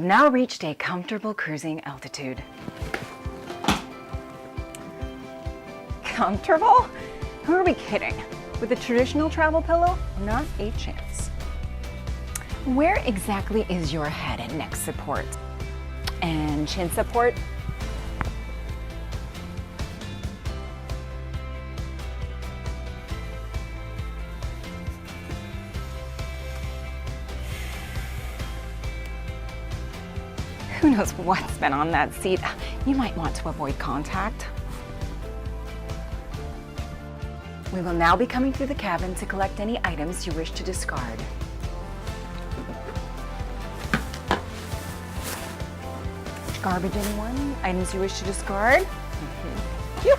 now reached a comfortable cruising altitude. Comfortable? Who are we kidding? With a traditional travel pillow, not a chance. Where exactly is your head and neck support? And chin support? Who knows what's been on that seat? You might want to avoid contact. We will now be coming through the cabin to collect any items you wish to discard. Garbage anyone? Items you wish to discard? Phew.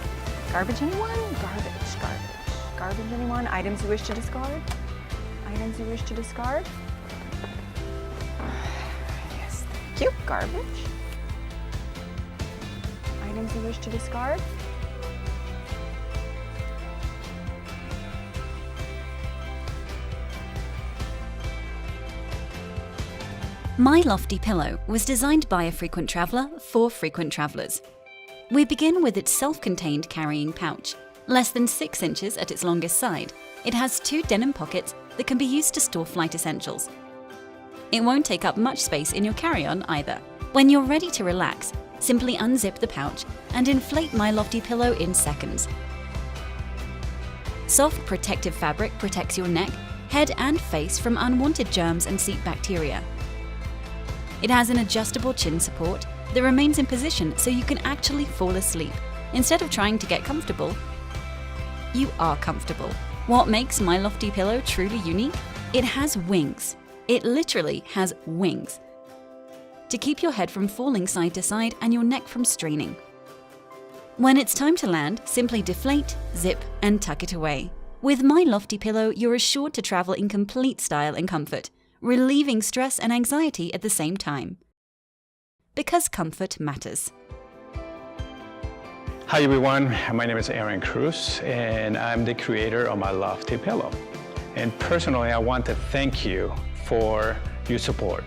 Garbage anyone? Garbage, garbage. Garbage anyone? Items you wish to discard? Items you wish to discard? Yes, thank you. Garbage. Items you wish to discard? My Lofty Pillow was designed by a frequent traveler for frequent travelers. We begin with its self-contained carrying pouch. Less than 6 inches at its longest side, it has 2 denim pockets that can be used to store flight essentials. It won't take up much space in your carry-on either. When you're ready to relax, simply unzip the pouch and inflate My Lofty Pillow in seconds. Soft protective fabric protects your neck, head and face from unwanted germs and seat bacteria. It has an adjustable chin support that remains in position so you can actually fall asleep. Instead of trying to get comfortable, you are comfortable. What makes My Lofty Pillow truly unique? It has wings. It literally has wings to keep your head from falling side to side and your neck from straining. When it's time to land, simply deflate, zip, and tuck it away. With My Lofty Pillow, you're assured to travel in complete style and comfort, relieving stress and anxiety at the same time. Because comfort matters. Hi everyone, my name is Cruz and I'm the creator of My Lofty Pillow. And personally, I want to thank you for your support.